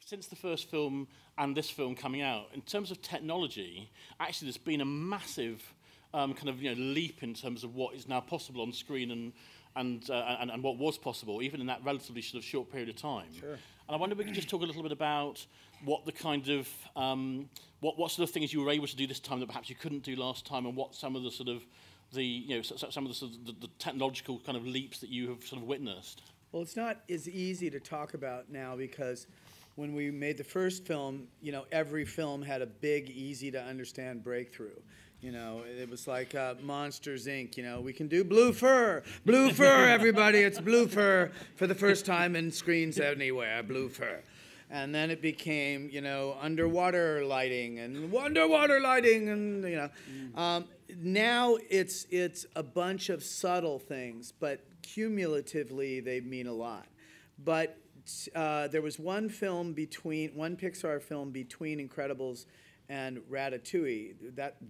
since the first film and this film coming out, in terms of technology, actually there's been a massive kind of leap in terms of what is now possible on screen and what was possible, even in that relatively sort of short period of time. Sure. And I wonder if we could just talk a little bit about what the kind of what sort of things you were able to do this time that perhaps you couldn't do last time, and what some of the sort of some of the sort of the technological kind of leaps that you have sort of witnessed. Well, it's not as easy to talk about now because when we made the first film, every film had a big, easy to understand breakthrough. It was like Monsters, Inc. We can do blue fur, everybody, it's blue fur for the first time in screens anywhere, blue fur. And then it became, underwater lighting, and now it's a bunch of subtle things, but cumulatively they mean a lot. But there was one Pixar film between Incredibles and Ratatouille,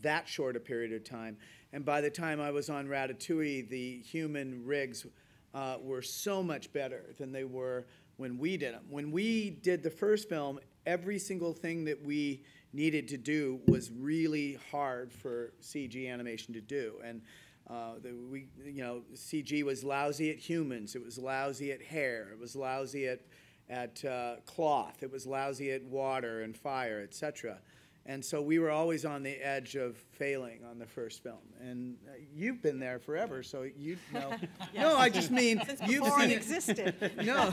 that short a period of time. And by the time I was on Ratatouille, the human rigs were so much better than they were when we did them. When we did the first film, every single thing that we needed to do was really hard for CG animation to do. And CG was lousy at humans, it was lousy at hair, it was lousy at cloth, it was lousy at water and fire, etc. And so we were always on the edge of failing on the first film. And you've been there forever, so you know. Yes. No, I just mean since you've before seen it existed. No,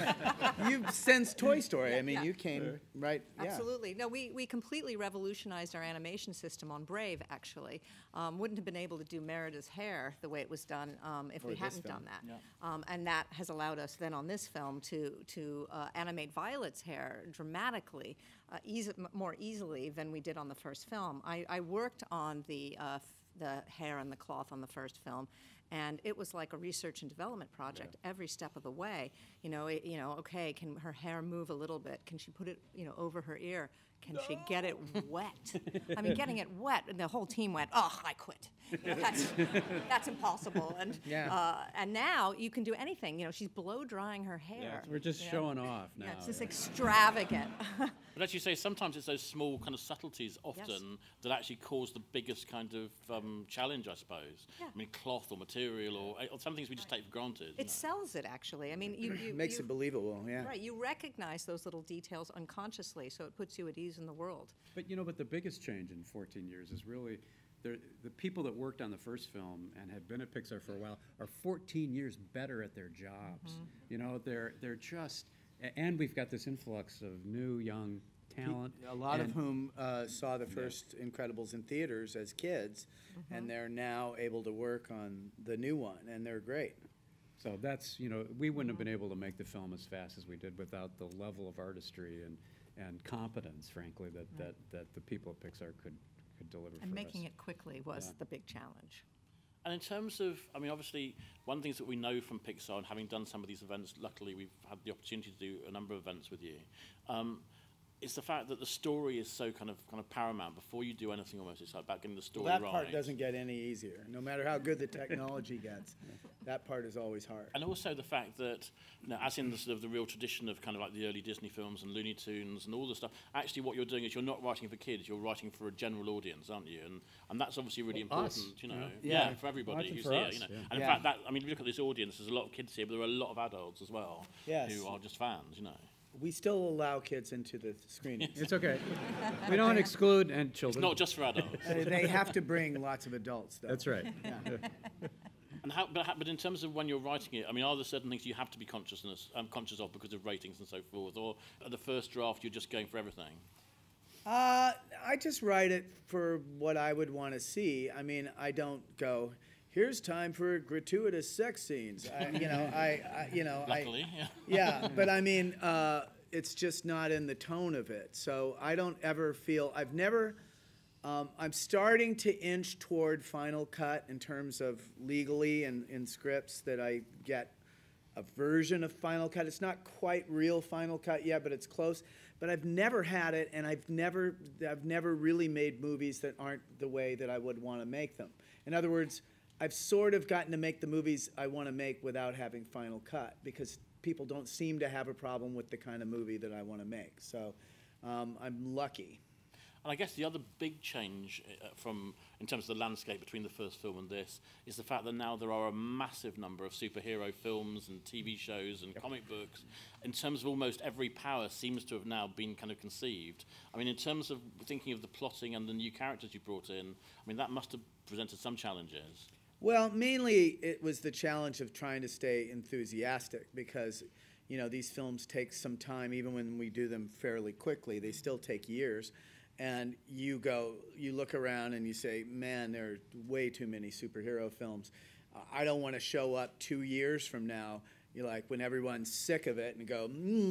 you've since Toy Story. Yeah, I mean, yeah. you came right. Yeah. Absolutely. No, we completely revolutionized our animation system on Brave, actually. Wouldn't have been able to do Merida's hair the way it was done if we hadn't done that. Yeah. And that has allowed us then on this film to animate Violet's hair dramatically, more easily than we did on the first film. I worked on the hair and the cloth on the first film, and it was like a research and development project every step of the way. Okay, can her hair move a little bit? Can she put it, over her ear? Can she get it wet? I mean, getting it wet, and the whole team went, "Oh, I quit. That's impossible." And and now you can do anything. She's blow drying her hair. Yeah, we're just showing off now. Yeah, it's just extravagant. But as you say, sometimes it's those small kind of subtleties often that actually cause the biggest kind of challenge, I suppose. Yeah. I mean, cloth or material or some things we just take for granted. It sells it, actually. I mean, you Makes it believable. Yeah. Right, you recognize those little details unconsciously, so it puts you at ease in the world. But but the biggest change in 14 years is really the people that worked on the first film and have been at Pixar for a while are 14 years better at their jobs. They're just, and we've got this influx of new young talent. A lot of whom saw the first Incredibles in theaters as kids, and they're now able to work on the new one, and they're great. So that's, we wouldn't have been able to make the film as fast as we did without the level of artistry and competence, frankly, that the people at Pixar could deliver for us. And making it quickly was the big challenge. And in terms of, I mean, obviously, one of the things that we know from Pixar, and having done some of these events, luckily we've had the opportunity to do a number of events with you, it's the fact that the story is so kind of paramount. Before you do anything, almost it's like about getting the story right. That part doesn't get any easier. No matter how good the technology gets, that part is always hard. And also the fact that, as in the sort of the real tradition of kind of like the early Disney films and Looney Tunes and all the stuff, actually what you're doing is you're not writing for kids, you're writing for a general audience, aren't you? And that's obviously really important, us. for everybody Writing who's for here. us, And in fact, if you look at this audience, there's a lot of kids here, but there are a lot of adults as well who are just fans, We still allow kids into the screenings. It's okay. We don't exclude children. It's not just for adults. They have to bring lots of adults, though. That's right. And but in terms of when you're writing it, I mean, are there certain things you have to be conscious of because of ratings and so forth, or at the first draft you're just going for everything? I just write it for what I would want to see. I mean, I don't go, here's time for gratuitous sex scenes. Luckily, but I mean, it's just not in the tone of it. So I don't ever feel, I'm starting to inch toward Final Cut in terms of legally and in scripts that I get a version of Final Cut. It's not quite real Final Cut yet, but it's close. But I've never had it, and I've never really made movies that aren't the way that I would want to make them. In other words, I've sort of gotten to make the movies I want to make without having Final Cut, because people don't seem to have a problem with the kind of movie that I want to make. So I'm lucky. And I guess the other big change in terms of the landscape between the first film and this is the fact that now there are a massive number of superhero films and TV shows and comic books. In terms of almost every power seems to have now been kind of conceived. I mean, in terms of thinking of the plotting and the new characters you brought in, I mean, that must have presented some challenges. Well, mainly it was the challenge of trying to stay enthusiastic because, you know, these films take some time. Even when we do them fairly quickly, they still take years. And you look around and you say, man, there are way too many superhero films. I don't want to show up 2 years from now, you like when everyone's sick of it and go,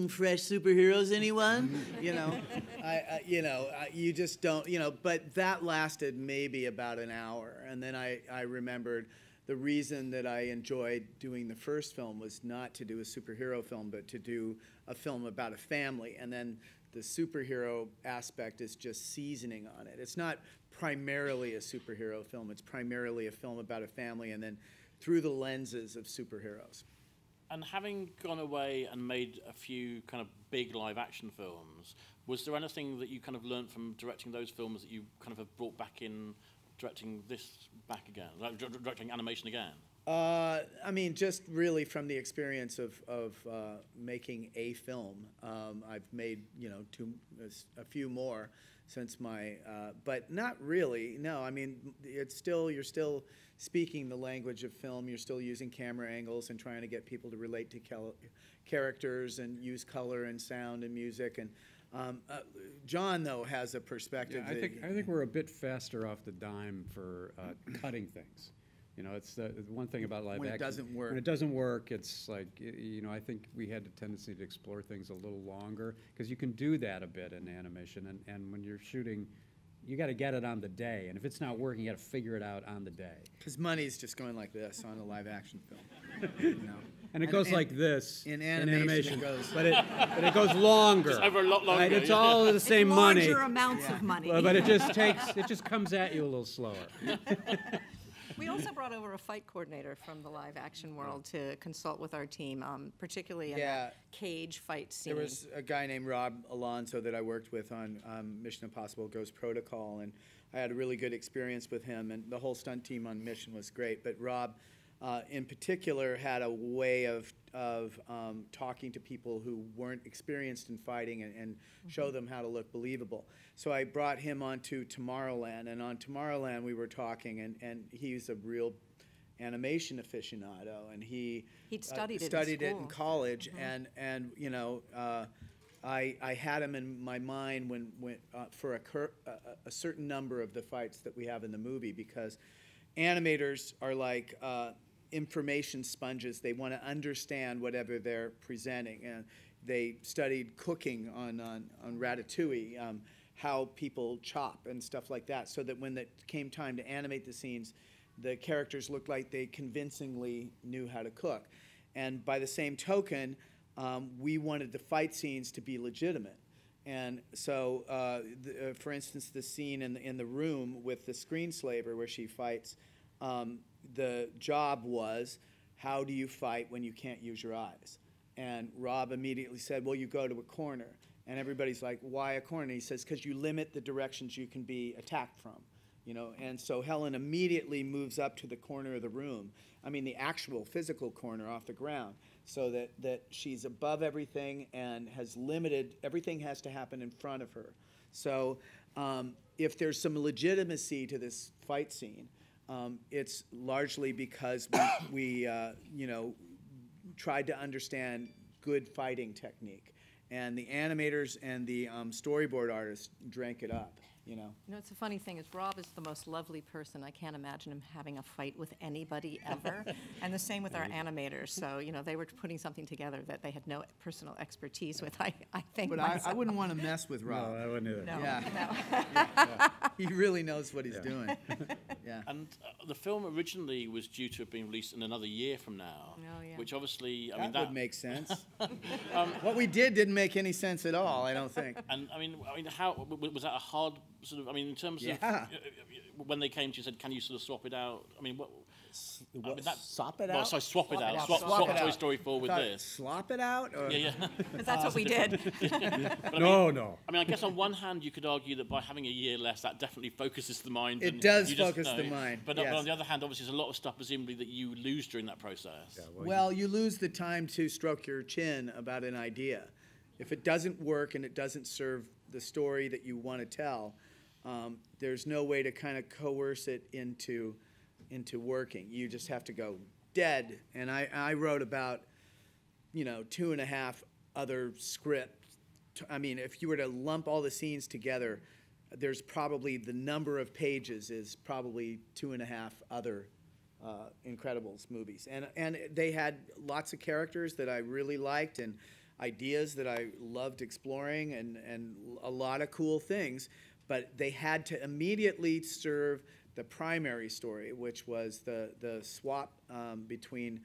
fresh superheroes, anyone? You know, you just don't, you know. But that lasted maybe about an hour, and then I remembered the reason that I enjoyed doing the first film was not to do a superhero film, but to do a film about a family, and then the superhero aspect is just seasoning on it. It's not primarily a superhero film. It's primarily a film about a family and then through the lenses of superheroes. And having gone away and made a few kind of big live action films, was there anything that you kind of learned from directing those films that you kind of have brought back in directing this back again, like directing animation again? I mean, just really from the experience of making a film. I've made, you know, a few more since my, but not really. No, I mean, it's still, you're still speaking the language of film. You're still using camera angles and trying to get people to relate to characters and use color and sound and music. And John, though, has a perspective. Yeah, I think we're a bit faster off the dime for cutting things. You know, it's the one thing about live action. When it doesn't work. When it doesn't work, it's like, you know, I think we had a tendency to explore things a little longer because you can do that a bit in animation. And when you're shooting, you got to get it on the day. And if it's not working, you got to figure it out on the day. Because money's just going like this on a live action film. You know? And it goes like this in animation. It goes, but it goes longer. It's over a lot longer. Right? It's all the same money. Larger amounts of money. But it just comes at you a little slower. We also brought over a fight coordinator from the live action world to consult with our team, particularly in that cage fight scene. There was a guy named Rob Alonso that I worked with on Mission Impossible Ghost Protocol, and I had a really good experience with him, and the whole stunt team on Mission was great. But Rob, in particular, had a way of talking to people who weren't experienced in fighting and show them how to look believable. So I brought him onto Tomorrowland, and on Tomorrowland we were talking, and he's a real animation aficionado, and he'd studied it in college, and you know, I had him in my mind when for a certain number of the fights that we have in the movie, because animators are like information sponges. They want to understand whatever they're presenting, and they studied cooking on Ratatouille, how people chop and stuff like that, so that when it came time to animate the scenes, the characters looked like they convincingly knew how to cook. And by the same token, we wanted the fight scenes to be legitimate. And so, for instance, the scene in the room with the screenslaver where she fights, the job was, how do you fight when you can't use your eyes? And Rob immediately said, well, you go to a corner. And everybody's like, why a corner? And he says, because you limit the directions you can be attacked from. You know, and so Helen immediately moves up to the corner of the room. I mean, the actual physical corner off the ground, so that she's above everything and has limited, everything has to happen in front of her. So if there's some legitimacy to this fight scene, it's largely because we you know, tried to understand good fighting technique. And the animators and the storyboard artists drank it up, you know. You know, it's a funny thing is Rob is the most lovely person. I can't imagine him having a fight with anybody ever. And the same with our animators. So, you know, they were putting something together that they had no personal expertise with, I think. But I wouldn't want to mess with Rob. No, I wouldn't either. No, Yeah. no. Yeah. He really knows what he's doing. Yeah. And the film originally was due to have been released in another year from now, Oh, yeah. which obviously, That would make sense. What we did didn't make any sense at all, I don't think. And I mean, how was that a hard sort of? I mean, in terms of Yeah. when they came to you, said, "Can you sort of swap it out?" I mean, what? Sop it Well, out? so swap it out. out. Swap Swap it Toy out. Story 4 with Thought this. Slop it out? Or? Yeah. Because that's what we did. No. I mean, I guess on one hand, you could argue that by having a year less, that definitely focuses the mind. It and does you just focus the know. mind, But yes. on the other hand, obviously, there's a lot of stuff, presumably, that you lose during that process. Well, you lose the time to stroke your chin about an idea. If it doesn't work and it doesn't serve the story that you want to tell, there's no way to kind of coerce it into working. You just have to go dead. And I wrote about, 2.5 other scripts. I mean, if you were to lump all the scenes together, there's probably the number of pages is probably 2.5 other Incredibles movies. And they had lots of characters that I really liked and ideas that I loved exploring and a lot of cool things. But they had to immediately serve the primary story, which was the swap between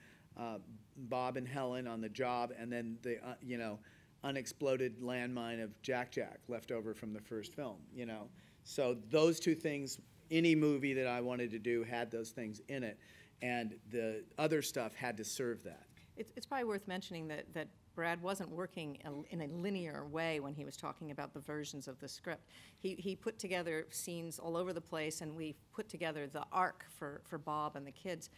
Bob and Helen on the job, and then the unexploded landmine of Jack Jack left over from the first film. So those two things, any movie that I wanted to do had those things in it, and the other stuff had to serve that. It's probably worth mentioning that Brad wasn't working in a linear way when he was talking about the versions of the script. He put together scenes all over the place, and we put together the arc for Bob and the kids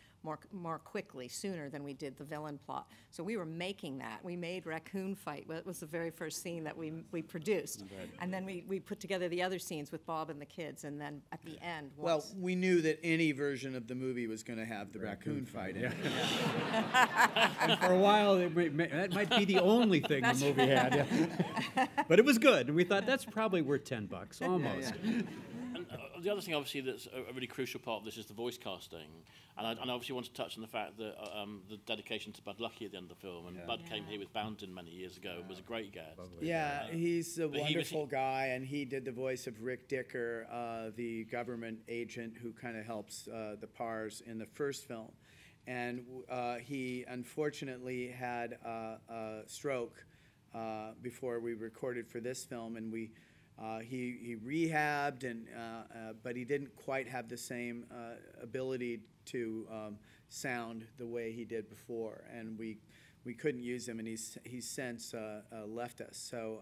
more quickly, sooner than we did the villain plot. So we were making that. We made Raccoon Fight. That was the very first scene that we produced. Right. And then we put together the other scenes with Bob and the kids, and then at the end, Well, we knew that any version of the movie was going to have the raccoon fight in it. And for a while, that might be the only thing the movie had. Yeah. But it was good, and we thought that's probably worth $10, almost. And the other thing, obviously, that's a really crucial part of this is the voice casting. And I obviously want to touch on the fact that the dedication to Bud Lucky at the end of the film. And Bud came here with Bounton many years ago and was a great guest. Yeah, he's a But wonderful guy, and he did the voice of Rick Dicker, the government agent who kind of helps the Pars in the first film. And he unfortunately had a stroke before we recorded for this film, and he rehabbed, but he didn't quite have the same ability to sound the way he did before, and we couldn't use him, and he's since left us. So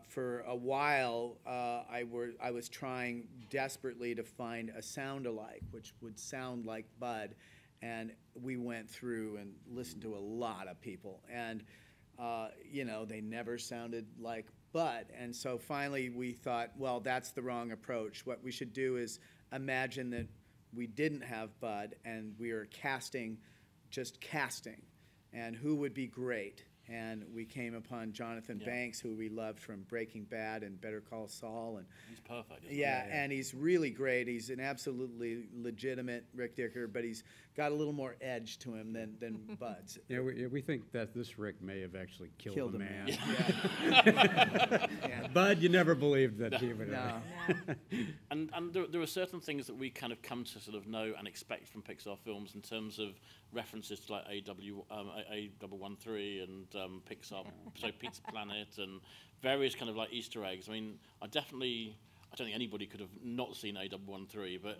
for a while, I was trying desperately to find a sound-alike, which would sound like Bud, and we went through and listened to a lot of people, and they never sounded like Bud. And so finally we thought, well, that's the wrong approach. What we should do is imagine that we didn't have Bud and we are just casting, and who would be great. And we came upon Jonathan Banks, who we loved from Breaking Bad and Better Call Saul. And he's perfect. Isn't yeah, and he's really great. He's an absolutely legitimate Rick Dicker, but he's got a little more edge to him than Bud's. Yeah, we think that this Rick may have actually killed a man. Yeah. Bud, you never believed that he would. No. And there are certain things that we kind of come to sort of know and expect from Pixar films in terms of references to like A113 and Pixar, so Pizza Planet and various kind of like Easter eggs. I mean, I don't think anybody could have not seen A113, but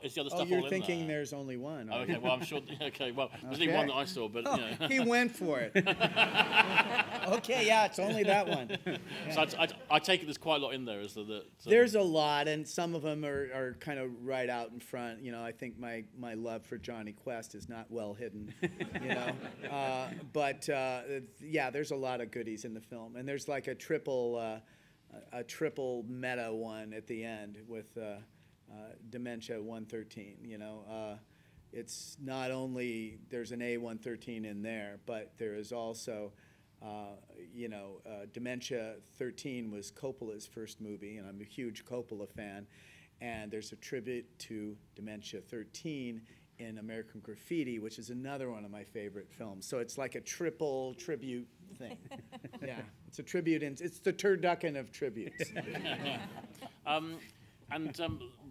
is the other stuff all in there? You're thinking there's only one. Okay, well, I'm sure. Okay, well, there's only one that I saw, but He went for it. Okay, yeah, it's only that one. So I take it there's quite a lot in there. There's a lot, and some of them are kind of right out in front. I think my love for Johnny Quest is not well hidden. But there's a lot of goodies in the film, and there's like a triple meta one at the end with Dementia 113. It's not only there's an A113 in there, but there is also Dementia 13 was Coppola's first movie, and I'm a huge Coppola fan, and there's a tribute to Dementia 13 in American Graffiti, which is another one of my favorite films. So it's like a triple tribute thing. Yeah, it's a tribute, and it's the turducken of tributes.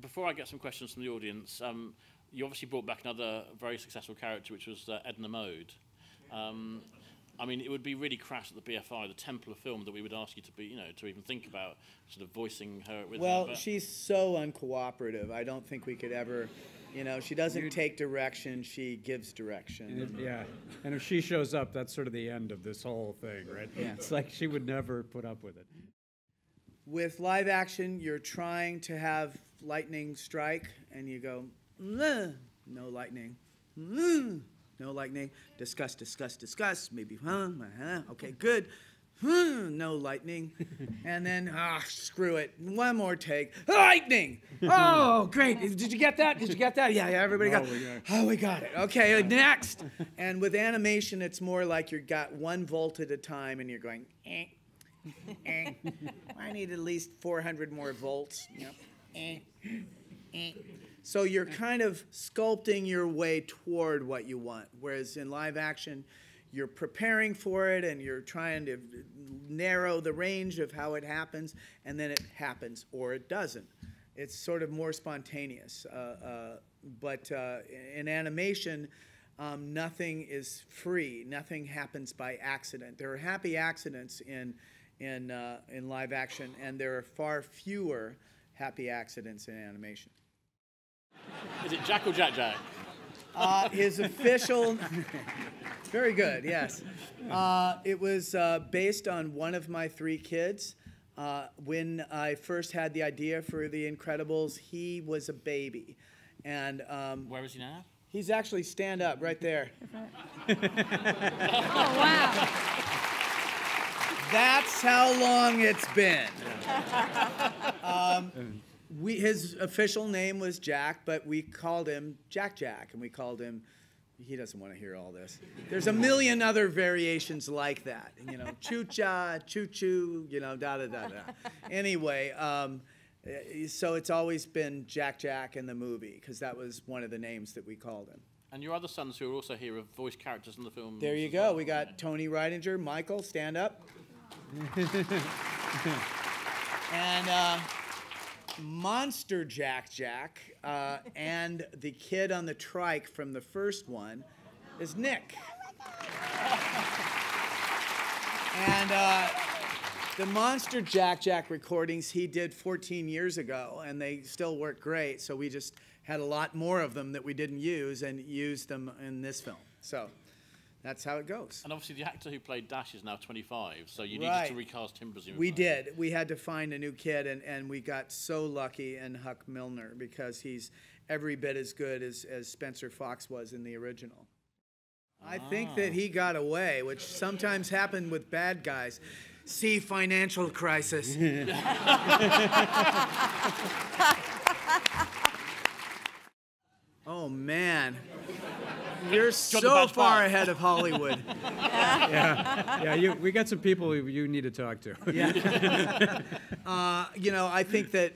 Before I get some questions from the audience, you obviously brought back another very successful character, which was Edna Mode. I mean, it would be really crass at the BFI, the temple of film, that we would ask you to be, to even think about sort of voicing her with her. Well, she's so uncooperative. I don't think we could ever You know, she doesn't take direction, she gives direction. Yeah, and if she shows up, that's sort of the end of this whole thing, right? Yeah. It's like she would never put up with it. With live action, you're trying to have lightning strike, and you go, no lightning, no lightning, discuss, maybe, okay, good, no lightning, and then, screw it, one more take, lightning, oh, great, did you get that, yeah, everybody got it, we got it, okay, next, and with animation, it's more like you've got 1 volt at a time, and you're going, I need at least 400 more volts. Yep. So you're kind of sculpting your way toward what you want, whereas in live action, you're preparing for it and you're trying to narrow the range of how it happens, and then it happens or it doesn't. It's sort of more spontaneous. But in animation, nothing is free. Nothing happens by accident. There are happy accidents in live action, and there are far fewer happy accidents in animation. Is it Jack or Jack Jack? His official, very good, yes. It was based on one of my 3 kids. When I first had the idea for The Incredibles, he was a baby. And where is he now? He's actually stand up right there. Oh, wow. That's how long it's been. His official name was Jack, but we called him Jack Jack, and we called him, he doesn't want to hear all this. There's a million other variations like that, you know, choo-cha, choo-choo, you know, da-da-da-da. Anyway, so it's always been Jack Jack in the movie, because that was one of the names that we called him. And your other sons who are also here have voiced characters in the film. There you go. We got Tony Reidinger. Michael, stand up. And Monster Jack Jack and the kid on the trike from the first one is Nick. And the Monster Jack Jack recordings he did 14 years ago, and they still work great, so we just had a lot more of them that we didn't use and used them in this film. So that's how it goes. And obviously the actor who played Dash is now 25, so you needed to recast him, presumably. We did. We had to find a new kid, and we got so lucky in Huck Milner because he's every bit as good as Spencer Fox was in the original. I think that he got away, which sometimes happened with bad guys. See Financial Crisis. Oh, man. You're so far ahead of Hollywood. Yeah, we got some people you need to talk to. Yeah. You know, I think that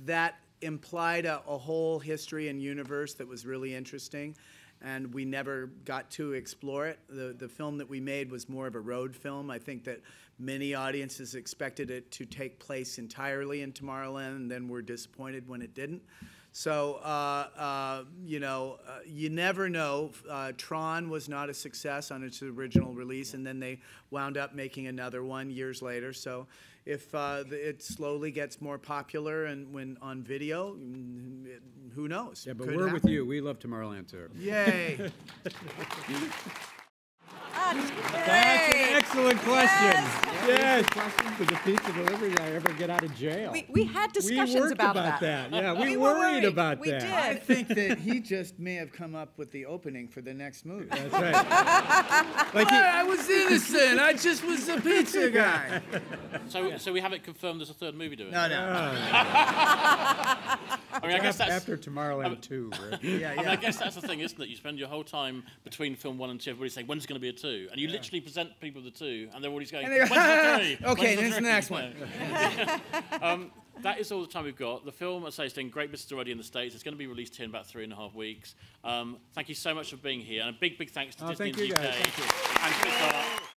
that implied a whole history and universe that was really interesting, and we never got to explore it. The film that we made was more of a road film. I think that many audiences expected it to take place entirely in Tomorrowland, and then were disappointed when it didn't. So, you know, you never know. Tron was not a success on its original release, and then they wound up making another one years later. So if it slowly gets more popular and when on video, who knows? Yeah, but we're with you. We love Tomorrowland, too. Yay. That's an excellent question. Yes. Did the pizza delivery guy ever get out of jail? We had discussions about that. Yeah, we were worried about we that. did. I think that he just may have come up with the opening for the next movie. That's right. Like I was innocent. I just was a pizza guy. So we have it confirmed there's a 3rd movie doing it? No. I mean, I guess that's... After Tomorrowland 2, right? Yeah. I mean, I guess that's the thing, isn't it? You spend your whole time between film 1 and 2, everybody saying, when's going to be a 2? And you literally present people the 2, and they're always going, And they go, when's the 3? okay, When's this is the next one. That is all the time we've got. The film, as I say, is doing great business already in the States. It's going to be released here in about 3.5 weeks. Thank you so much for being here. And a big, big thanks to Disney thank you in the UK. guys. Thank you. And Pixar.